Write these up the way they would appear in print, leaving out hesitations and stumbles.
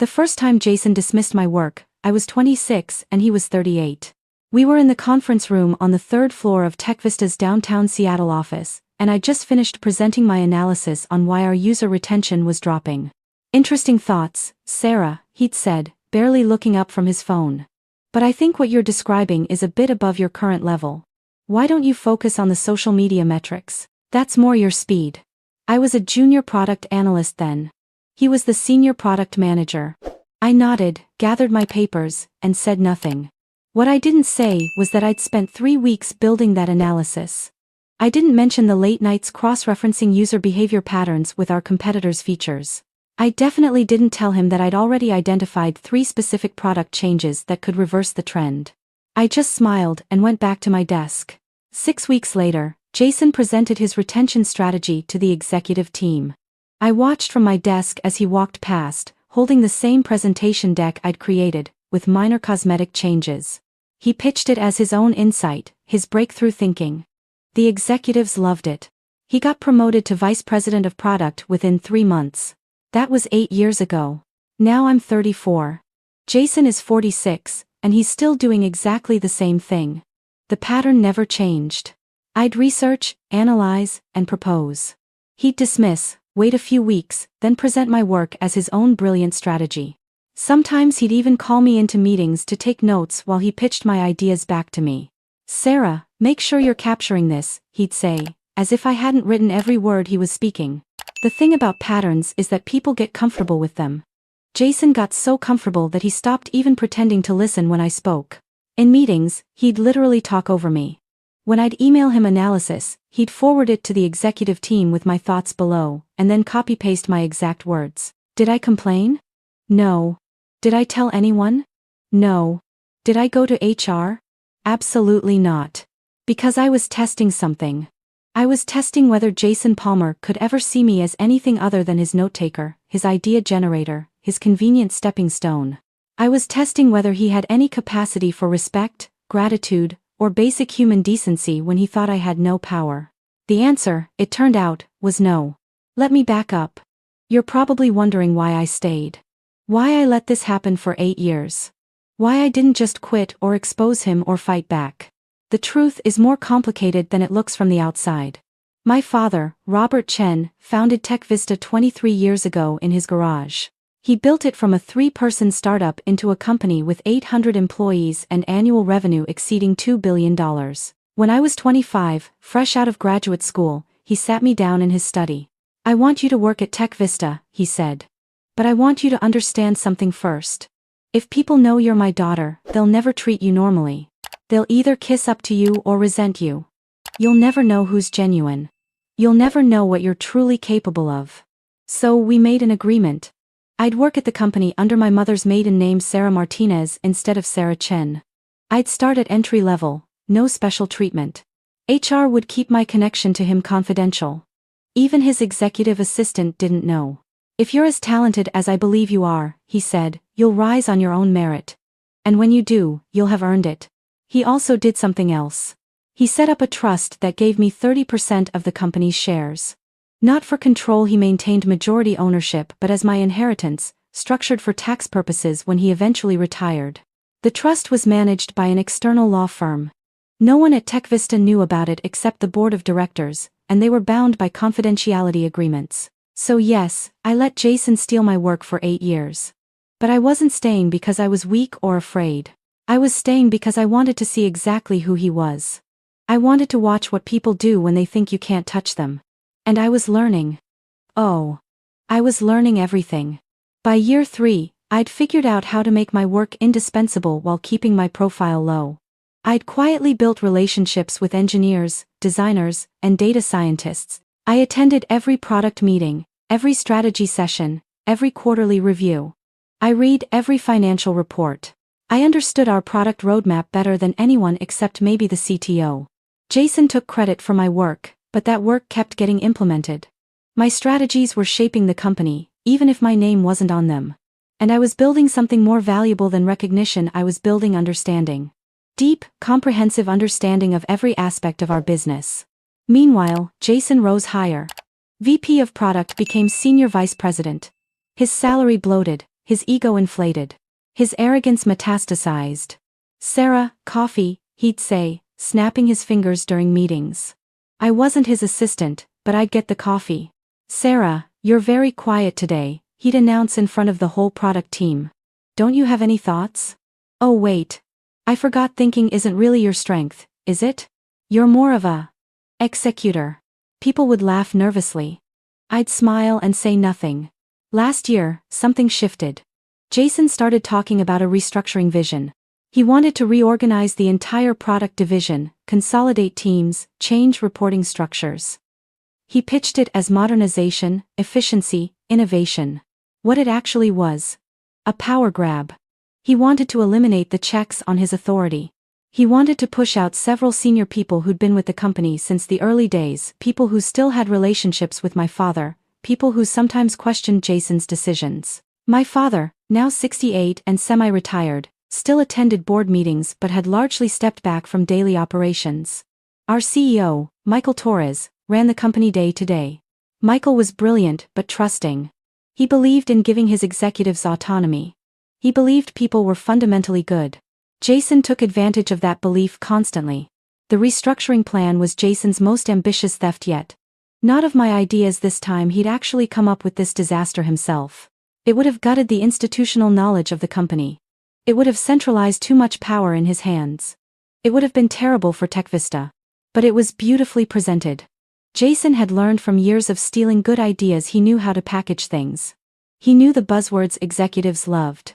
The first time Jason dismissed my work, I was 26 and he was 38. We were in the conference room on the third floor of TechVista's downtown Seattle office, and I just finished presenting my analysis on why our user retention was dropping. Interesting thoughts, Sarah, he'd said, barely looking up from his phone. But I think what you're describing is a bit above your current level. Why don't you focus on the social media metrics? That's more your speed. I was a junior product analyst then. He was the senior product manager. I nodded, gathered my papers, and said nothing. What I didn't say was that I'd spent 3 weeks building that analysis. I didn't mention the late nights cross-referencing user behavior patterns with our competitors' features. I definitely didn't tell him that I'd already identified 3 specific product changes that could reverse the trend. I just smiled and went back to my desk. 6 weeks later, Jason presented his retention strategy to the executive team. I watched from my desk as he walked past, holding the same presentation deck I'd created, with minor cosmetic changes. He pitched it as his own insight, his breakthrough thinking. The executives loved it. He got promoted to vice president of product within 3 months. That was 8 years ago. Now I'm 34. Jason is 46, and he's still doing exactly the same thing. The pattern never changed. I'd research, analyze, and propose. He'd dismiss, wait a few weeks, then present my work as his own brilliant strategy. Sometimes he'd even call me into meetings to take notes while he pitched my ideas back to me. Sarah, make sure you're capturing this, he'd say, as if I hadn't written every word he was speaking. The thing about patterns is that people get comfortable with them. Jason got so comfortable that he stopped even pretending to listen when I spoke. In meetings, he'd literally talk over me. When I'd email him analysis, he'd forward it to the executive team with my thoughts below, and then copy-paste my exact words. Did I complain? No. Did I tell anyone? No. Did I go to HR? Absolutely not. Because I was testing something. I was testing whether Jason Palmer could ever see me as anything other than his note-taker, his idea generator, his convenient stepping stone. I was testing whether he had any capacity for respect, gratitude, or basic human decency when he thought I had no power. The answer, it turned out, was no. Let me back up. You're probably wondering why I stayed. Why I let this happen for 8 years. Why I didn't just quit or expose him or fight back. The truth is more complicated than it looks from the outside. My father, Robert Chen, founded TechVista 23 years ago in his garage. He built it from a 3-person startup into a company with 800 employees and annual revenue exceeding $2 billion. When I was 25, fresh out of graduate school, he sat me down in his study. I want you to work at TechVista, he said. But I want you to understand something first. If people know you're my daughter, they'll never treat you normally. They'll either kiss up to you or resent you. You'll never know who's genuine. You'll never know what you're truly capable of. So we made an agreement. I'd work at the company under my mother's maiden name Sarah Martinez instead of Sarah Chen. I'd start at entry level, no special treatment. HR would keep my connection to him confidential. Even his executive assistant didn't know. If you're as talented as I believe you are, he said, you'll rise on your own merit. And when you do, you'll have earned it. He also did something else. He set up a trust that gave me 30% of the company's shares. Not for control, he maintained majority ownership, but as my inheritance, structured for tax purposes when he eventually retired. The trust was managed by an external law firm. No one at TechVista knew about it except the board of directors, and they were bound by confidentiality agreements. So yes, I let Jason steal my work for 8 years. But I wasn't staying because I was weak or afraid. I was staying because I wanted to see exactly who he was. I wanted to watch what people do when they think you can't touch them. And I was learning. Oh. I was learning everything. By year 3, I'd figured out how to make my work indispensable while keeping my profile low. I'd quietly built relationships with engineers, designers, and data scientists. I attended every product meeting, every strategy session, every quarterly review. I read every financial report. I understood our product roadmap better than anyone except maybe the CTO. Jason took credit for my work, but that work kept getting implemented. My strategies were shaping the company, even if my name wasn't on them. And I was building something more valuable than recognition. I was building understanding. Deep, comprehensive understanding of every aspect of our business. Meanwhile, Jason rose higher. VP of Product became Senior Vice President. His salary bloated, his ego inflated. His arrogance metastasized. "Sarah, coffee," he'd say, snapping his fingers during meetings. I wasn't his assistant, but I'd get the coffee. "Sarah, you're very quiet today," he'd announce in front of the whole product team. "Don't you have any thoughts? Oh wait. I forgot, thinking isn't really your strength, is it? You're more of a executor." People would laugh nervously. I'd smile and say nothing. Last year, something shifted. Jason started talking about a restructuring vision. He wanted to reorganize the entire product division, consolidate teams, change reporting structures. He pitched it as modernization, efficiency, innovation. What it actually was: a power grab. He wanted to eliminate the checks on his authority. He wanted to push out several senior people who'd been with the company since the early days, people who still had relationships with my father, people who sometimes questioned Jason's decisions. My father, now 68 and semi-retired, still attended board meetings but had largely stepped back from daily operations. Our CEO, Michael Torres, ran the company day to day. Michael was brilliant but trusting. He believed in giving his executives autonomy. He believed people were fundamentally good. Jason took advantage of that belief constantly. The restructuring plan was Jason's most ambitious theft yet. Not of my ideas this time. He'd actually come up with this disaster himself. It would have gutted the institutional knowledge of the company. It would have centralized too much power in his hands. It would have been terrible for TechVista. But it was beautifully presented. Jason had learned from years of stealing good ideas. He knew how to package things. He knew the buzzwords executives loved.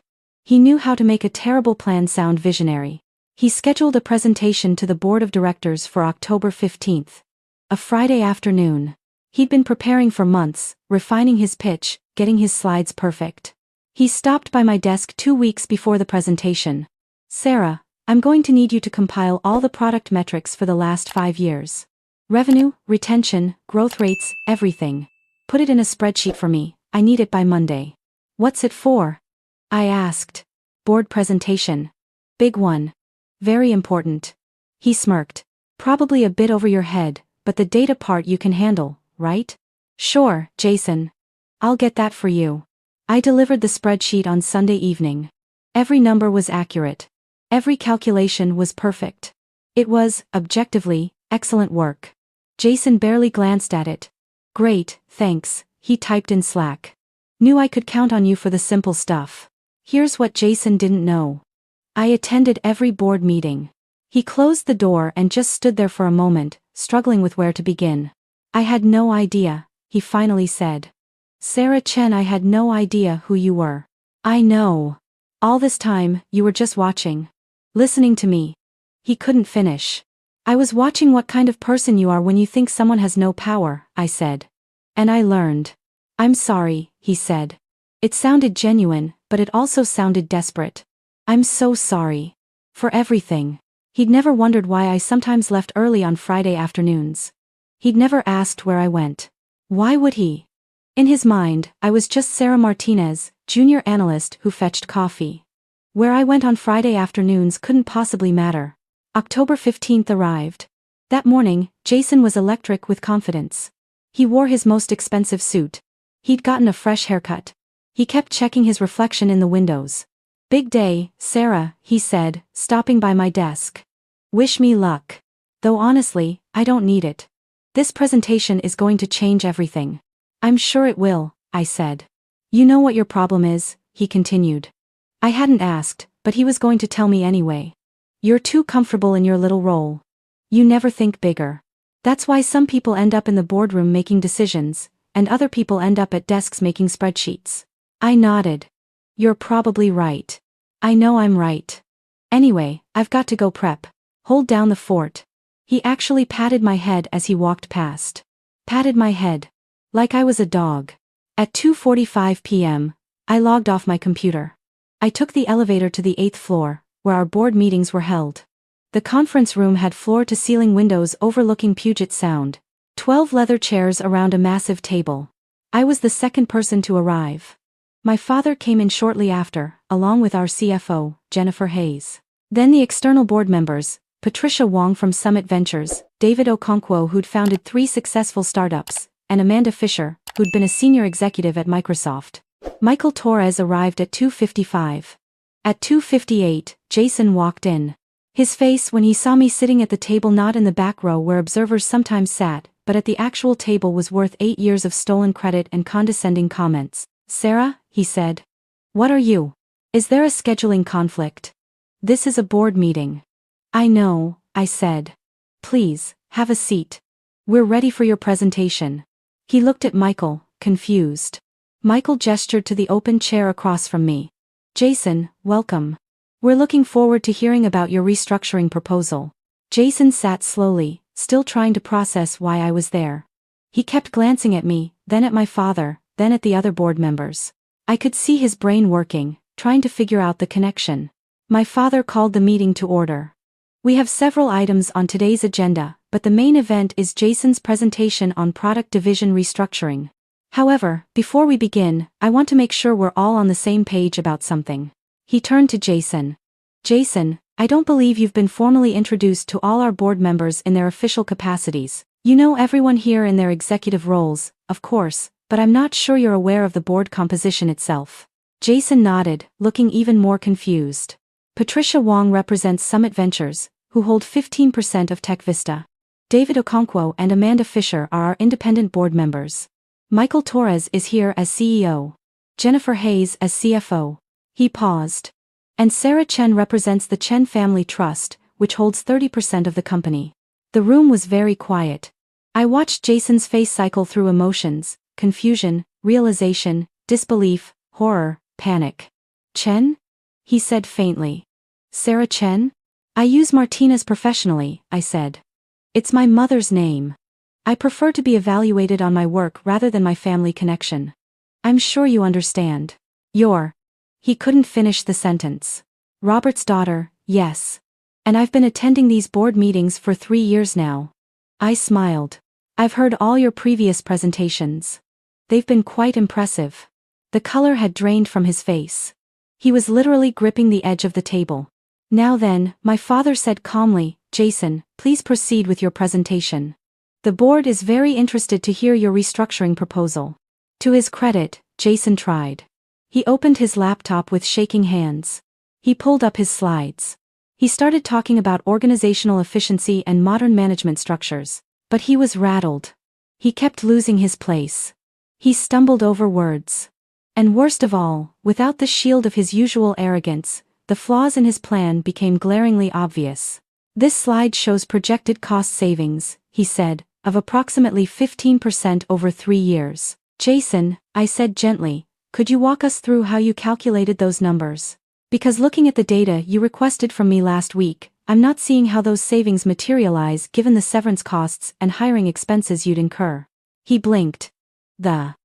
He knew how to make a terrible plan sound visionary. He scheduled a presentation to the board of directors for October 15th. A Friday afternoon. He'd been preparing for months, refining his pitch, getting his slides perfect. He stopped by my desk 2 weeks before the presentation. "Sarah, I'm going to need you to compile all the product metrics for the last 5 years. Revenue, retention, growth rates, everything. Put it in a spreadsheet for me. I need it by Monday." "What's it for?" I asked. "Board presentation. Big one. Very important." He smirked. "Probably a bit over your head, but the data part you can handle, right?" "Sure, Jason. I'll get that for you." I delivered the spreadsheet on Sunday evening. Every number was accurate. Every calculation was perfect. It was, objectively, excellent work. Jason barely glanced at it. "Great, thanks," he typed in Slack. "Knew I could count on you for the simple stuff." Here's what Jason didn't know. I attended every board meeting. He closed the door and just stood there for a moment, struggling with where to begin. "I had no idea," he finally said. "Sarah Chen, I had no idea who you were." "I know. All this time, you were just watching. Listening to me." He couldn't finish. "I was watching what kind of person you are when you think someone has no power," I said. "And I learned." "I'm sorry," he said. It sounded genuine, but it also sounded desperate. "I'm so sorry. For everything." He'd never wondered why I sometimes left early on Friday afternoons. He'd never asked where I went. Why would he? In his mind, I was just Sarah Martinez, junior analyst who fetched coffee. Where I went on Friday afternoons couldn't possibly matter. October 15th arrived. That morning, Jason was electric with confidence. He wore his most expensive suit. He'd gotten a fresh haircut. He kept checking his reflection in the windows. "Big day, Sarah," he said, stopping by my desk. "Wish me luck. Though honestly, I don't need it. This presentation is going to change everything." "I'm sure it will," I said. "You know what your problem is," he continued. I hadn't asked, but he was going to tell me anyway. "You're too comfortable in your little role. You never think bigger. That's why some people end up in the boardroom making decisions, and other people end up at desks making spreadsheets." I nodded. "You're probably right. I know I'm right. Anyway, I've got to go prep. Hold down the fort." He actually patted my head as he walked past. Patted my head. Like I was a dog. At 2:45 p.m., I logged off my computer. I took the elevator to the 8th floor, where our board meetings were held. The conference room had floor-to-ceiling windows overlooking Puget Sound. 12 leather chairs around a massive table. I was the second person to arrive. My father came in shortly after, along with our CFO, Jennifer Hayes. Then the external board members, Patricia Wong from Summit Ventures, David Okonkwo, who'd founded 3 successful startups, and Amanda Fisher, who'd been a senior executive at Microsoft. Michael Torres arrived at 2:55. At 2:58, Jason walked in. His face when he saw me sitting at the table, not in the back row where observers sometimes sat, but at the actual table, was worth 8 years of stolen credit and condescending comments. "Sarah," he said. "What are you? Is there a scheduling conflict? This is a board meeting." "I know," I said. "Please, have a seat. We're ready for your presentation." He looked at Michael, confused. Michael gestured to the open chair across from me. "Jason, welcome. We're looking forward to hearing about your restructuring proposal." Jason sat slowly, still trying to process why I was there. He kept glancing at me, then at my father, then at the other board members. I could see his brain working, trying to figure out the connection. My father called the meeting to order. "We have several items on today's agenda, but the main event is Jason's presentation on product division restructuring. However, before we begin, I want to make sure we're all on the same page about something." He turned to Jason. "Jason, I don't believe you've been formally introduced to all our board members in their official capacities. You know everyone here in their executive roles, of course, but I'm not sure you're aware of the board composition itself." Jason nodded, looking even more confused. "Patricia Wong represents Summit Ventures, who hold 15% of TechVista. David Okonkwo and Amanda Fisher are our independent board members. Michael Torres is here as CEO. Jennifer Hayes as CFO. He paused. "And Sarah Chen represents the Chen Family Trust, which holds 30% of the company." The room was very quiet. I watched Jason's face cycle through emotions: confusion, realization, disbelief, horror, panic. "Chen?" he said faintly. "Sarah Chen? I use Martinez professionally," I said. "It's my mother's name. I prefer to be evaluated on my work rather than my family connection. I'm sure you understand. You're—" He couldn't finish the sentence. "Robert's daughter, yes. And I've been attending these board meetings for 3 years now." I smiled. "I've heard all your previous presentations. They've been quite impressive." The color had drained from his face. He was literally gripping the edge of the table. "Now then," my father said calmly, "Jason, please proceed with your presentation. The board is very interested to hear your restructuring proposal." To his credit, Jason tried. He opened his laptop with shaking hands. He pulled up his slides. He started talking about organizational efficiency and modern management structures. But he was rattled. He kept losing his place. He stumbled over words. And worst of all, without the shield of his usual arrogance, the flaws in his plan became glaringly obvious. "This slide shows projected cost savings," he said, "of approximately 15% over 3 years. Jason," I said gently, "could you walk us through how you calculated those numbers? Because looking at the data you requested from me last week, I'm not seeing how those savings materialize given the severance costs and hiring expenses you'd incur." He blinked. The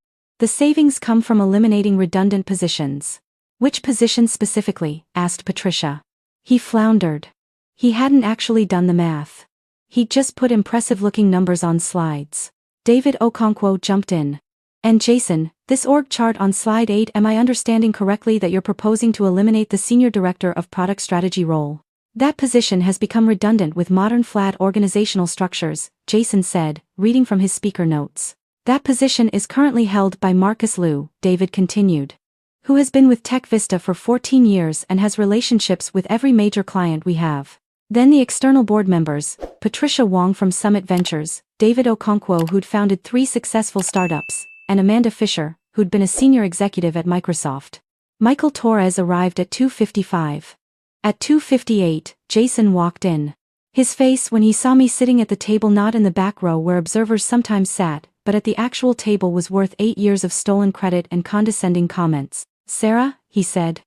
savings come from eliminating redundant positions." "Which positions specifically?" asked Patricia. He floundered. He hadn't actually done the math. He'd just put impressive-looking numbers on slides. David Okonkwo jumped in. "And Jason, this org chart on slide 8, am I understanding correctly that you're proposing to eliminate the Senior Director of Product Strategy role? That position has become redundant with modern flat organizational structures," Jason said, reading from his speaker notes. "That position is currently held by Marcus Liu," David continued, "who has been with TechVista for 14 years and has relationships with every major client we have. Then the external board members, Patricia Wong from Summit Ventures, David Okonkwo, who'd founded 3 successful startups, and Amanda Fisher, who'd been a senior executive at Microsoft." Michael Torres arrived at 2:55. At 2:58, Jason walked in. His face when he saw me sitting at the table, not in the back row where observers sometimes sat, but at the actual table, was worth 8 years of stolen credit and condescending comments. "Sarah," he said.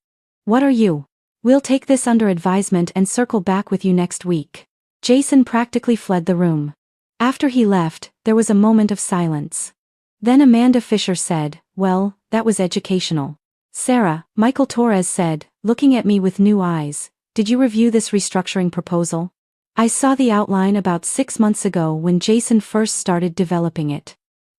"What are you? We'll take this under advisement and circle back with you next week." Jason practically fled the room. After he left, there was a moment of silence. Then Amanda Fisher said, "Well, that was educational." "Sarah," Michael Torres said, looking at me with new eyes, "did you review this restructuring proposal?" "I saw the outline about 6 months ago when Jason first started developing it.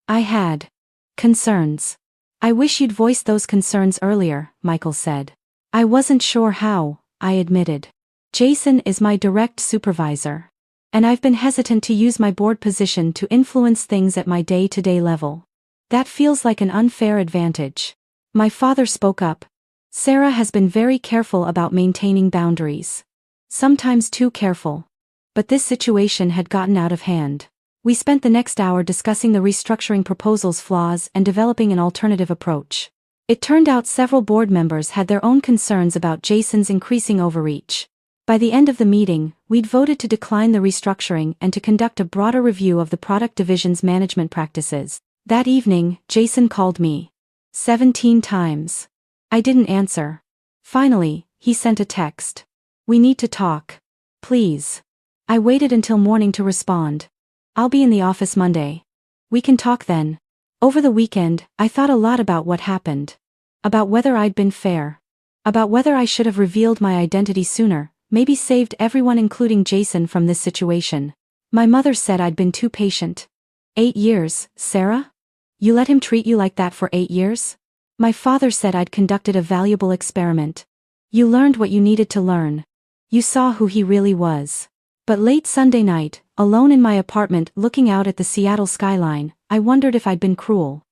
I had concerns." "I wish you'd voiced those concerns earlier," Michael said. "I wasn't sure how," I admitted. "Jason is my direct supervisor. And I've been hesitant to use my board position to influence things at my day-to-day level. That feels like an unfair advantage." My father spoke up. Sarah has been very careful about maintaining boundaries. Sometimes too careful. But this situation had gotten out of hand. We spent the next hour discussing the restructuring proposal's flaws and developing an alternative approach. It turned out several board members had their own concerns about Jason's increasing overreach. By the end of the meeting, we'd voted to decline the restructuring and to conduct a broader review of the product division's management practices. That evening, Jason called me 17 times. I didn't answer. Finally, he sent a text. "We need to talk. Please." I waited until morning to respond. "I'll be in the office Monday. We can talk then." Over the weekend, I thought a lot about what happened. About whether I'd been fair. About whether I should have revealed my identity sooner, maybe saved everyone including Jason from this situation. My mother said I'd been too patient. 8 years, Sarah? You let him treat you like that for 8 years? My father said I'd conducted a valuable experiment. You learned what you needed to learn. You saw who he really was. But late Sunday night, alone in my apartment looking out at the Seattle skyline, I wondered if I'd been cruel.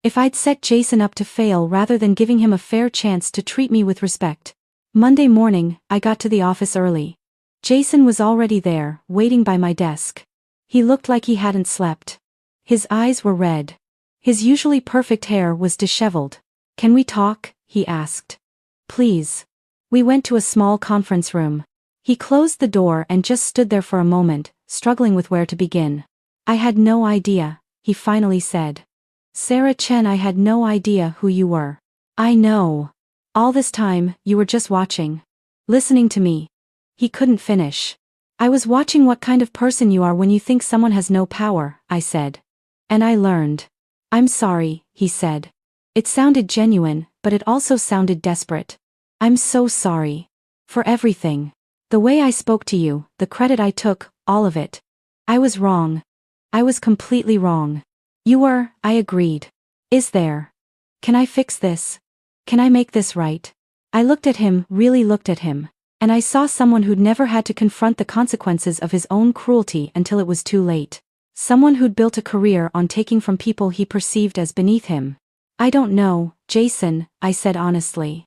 If I'd set Jason up to fail rather than giving him a fair chance to treat me with respect. Monday morning, I got to the office early. Jason was already there, waiting by my desk. He looked like he hadn't slept. His eyes were red. His usually perfect hair was disheveled. "Can we talk?" he asked. "Please." We went to a small conference room. He closed the door and just stood there for a moment, struggling with where to begin. "I had no idea," he finally said. "Sarah Chen, I had no idea who you were. I know. All this time, you were just watching. Listening to me." He couldn't finish. "I was watching what kind of person you are when you think someone has no power," I said. "And I learned." "I'm sorry," he said. It sounded genuine, but it also sounded desperate. "I'm so sorry. For everything. The way I spoke to you, the credit I took, all of it. I was wrong. I was completely wrong." "You were," I agreed. "Is there? Can I fix this? Can I make this right?" I looked at him, really looked at him. And I saw someone who'd never had to confront the consequences of his own cruelty until it was too late. Someone who'd built a career on taking from people he perceived as beneath him. "I don't know, Jason," I said honestly.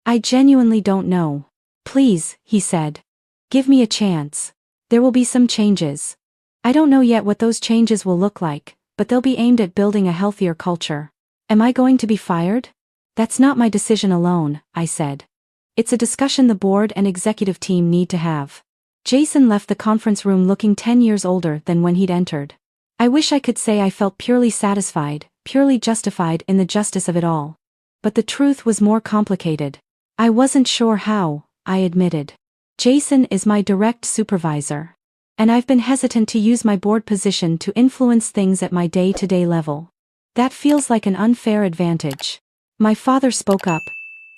"I genuinely don't know." "Please," he said. "Give me a chance. There will be some changes. I don't know yet what those changes will look like, but they'll be aimed at building a healthier culture." "Am I going to be fired?" "That's not my decision alone," I said. "It's a discussion the board and executive team need to have." Jason left the conference room looking 10 years older than when he'd entered. I wish I could say I felt purely satisfied, purely justified in the justice of it all. But the truth was more complicated. I wasn't sure how, I admitted. Jason is my direct supervisor. And I've been hesitant to use my board position to influence things at my day-to-day level. That feels like an unfair advantage. My father spoke up.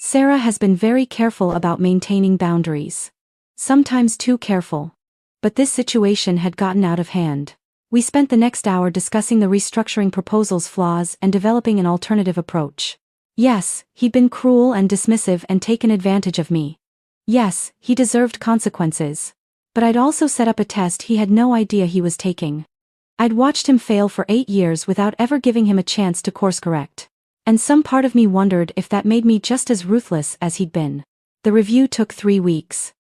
"Sarah has been very careful about maintaining boundaries. Sometimes too careful. But this situation had gotten out of hand." We spent the next hour discussing the restructuring proposal's flaws and developing an alternative approach. Yes, he'd been cruel and dismissive and taken advantage of me. Yes, he deserved consequences. But I'd also set up a test he had no idea he was taking. I'd watched him fail for 8 years without ever giving him a chance to course correct. And some part of me wondered if that made me just as ruthless as he'd been. The review took 3 weeks.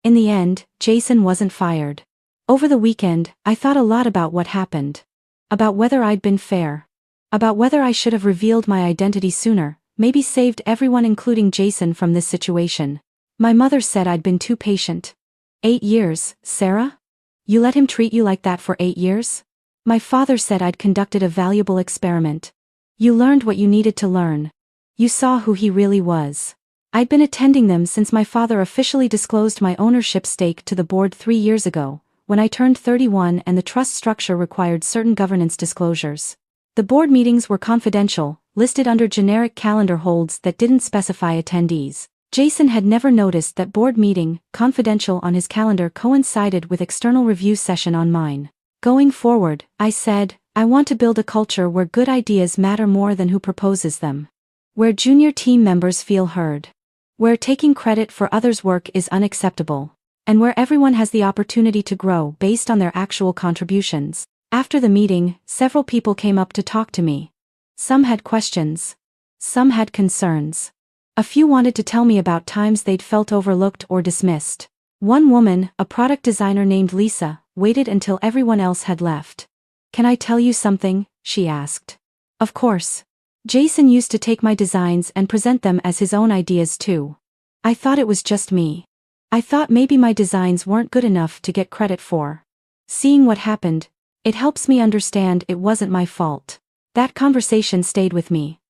In the end, Jason wasn't fired. Over the weekend, I thought a lot about what happened. About whether I'd been fair. About whether I should have revealed my identity sooner, maybe saved everyone including Jason from this situation. My mother said I'd been too patient. 8 years, Sarah? You let him treat you like that for 8 years? My father said I'd conducted a valuable experiment. You learned what you needed to learn. You saw who he really was. I'd been attending them since my father officially disclosed my ownership stake to the board 3 years ago, when I turned 31 and the trust structure required certain governance disclosures. The board meetings were confidential, listed under generic calendar holds that didn't specify attendees. Jason had never noticed that board meeting, confidential on his calendar, coincided with external review session on mine. Going forward, I said, I want to build a culture where good ideas matter more than who proposes them. Where junior team members feel heard. Where taking credit for others' work is unacceptable. And where everyone has the opportunity to grow based on their actual contributions. After the meeting, several people came up to talk to me. Some had questions. Some had concerns. A few wanted to tell me about times they'd felt overlooked or dismissed. One woman, a product designer named Lisa, waited until everyone else had left. "Can I tell you something?" she asked. Of course. Jason used to take my designs and present them as his own ideas too. I thought it was just me. I thought maybe my designs weren't good enough to get credit for. Seeing what happened, it helps me understand it wasn't my fault. That conversation stayed with me.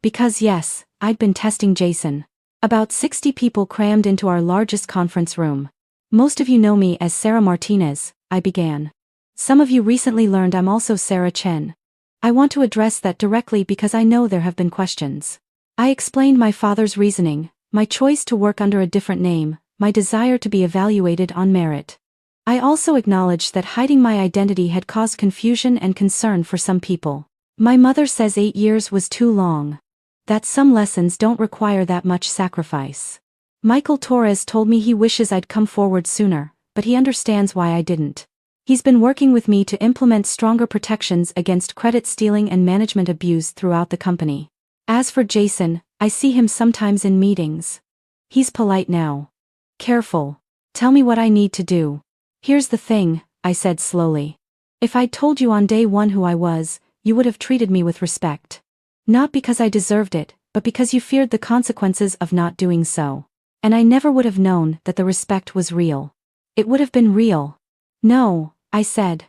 Because yes, I'd been testing Jason. About 60 people crammed into our largest conference room. "Most of you know me as Sarah Martinez," I began. "Some of you recently learned I'm also Sarah Chen. I want to address that directly because I know there have been questions." I explained my father's reasoning, my choice to work under a different name, my desire to be evaluated on merit. I also acknowledged that hiding my identity had caused confusion and concern for some people. My mother says 8 years was too long. That some lessons don't require that much sacrifice. Michael Torres told me he wishes I'd come forward sooner, but he understands why I didn't. He's been working with me to implement stronger protections against credit stealing and management abuse throughout the company. As for Jason, I see him sometimes in meetings. He's polite now. Careful. Tell me what I need to do. Here's the thing, I said slowly. If I'd told you on day one who I was, you would have treated me with respect. Not because I deserved it, but because you feared the consequences of not doing so. And I never would have known that the respect was real. It would have been real. No, I said.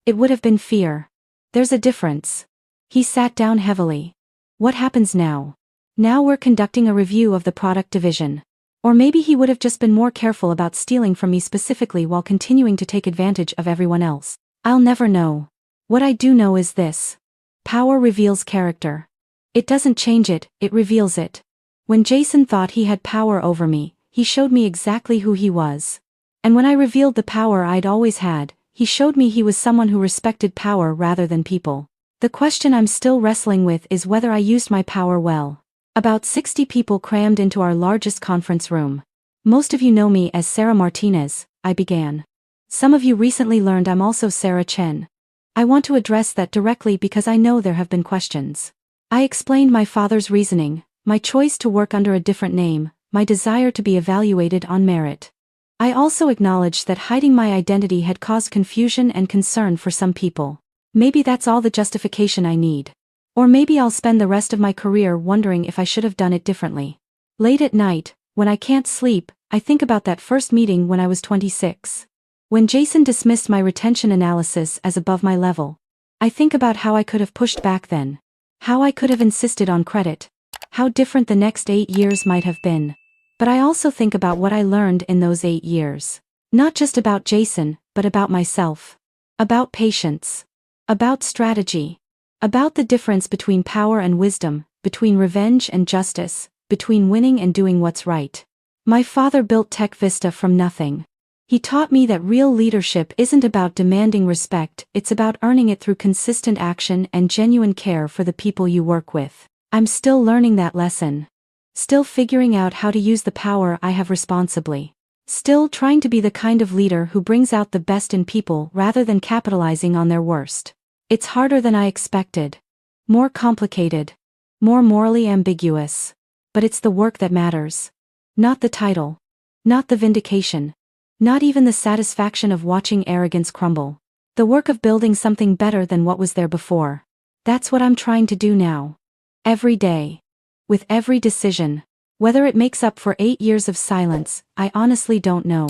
It would have been fear. There's a difference. He sat down heavily. What happens now? Now we're conducting a review of the product division. Or maybe he would have just been more careful about stealing from me specifically while continuing to take advantage of everyone else. I'll never know. What I do know is this. Power reveals character. It doesn't change it, it reveals it. When Jason thought he had power over me, he showed me exactly who he was. And when I revealed the power I'd always had, he showed me he was someone who respected power rather than people. The question I'm still wrestling with is whether I used my power well. About 60 people crammed into our largest conference room. "Most of you know me as Sarah Martinez," I began. "Some of you recently learned I'm also Sarah Chen. I want to address that directly because I know there have been questions." I explained my father's reasoning, my choice to work under a different name, my desire to be evaluated on merit. I also acknowledged that hiding my identity had caused confusion and concern for some people. Maybe that's all the justification I need. Or maybe I'll spend the rest of my career wondering if I should have done it differently. Late at night, when I can't sleep, I think about that first meeting when I was 26. When Jason dismissed my retention analysis as above my level. I think about how I could have pushed back then. How I could have insisted on credit. How different the next 8 years might have been. But I also think about what I learned in those 8 years. Not just about Jason, but about myself. About patience. About strategy. About the difference between power and wisdom, between revenge and justice, between winning and doing what's right. My father built Tech Vista from nothing. He taught me that real leadership isn't about demanding respect, it's about earning it through consistent action and genuine care for the people you work with. I'm still learning that lesson. Still figuring out how to use the power I have responsibly. Still trying to be the kind of leader who brings out the best in people rather than capitalizing on their worst. It's harder than I expected. More complicated. More morally ambiguous. But it's the work that matters. Not the title. Not the vindication. Not even the satisfaction of watching arrogance crumble. The work of building something better than what was there before. That's what I'm trying to do now. Every day. With every decision. Whether it makes up for 8 years of silence, I honestly don't know.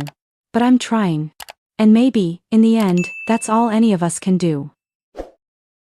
But I'm trying. And maybe, in the end, that's all any of us can do.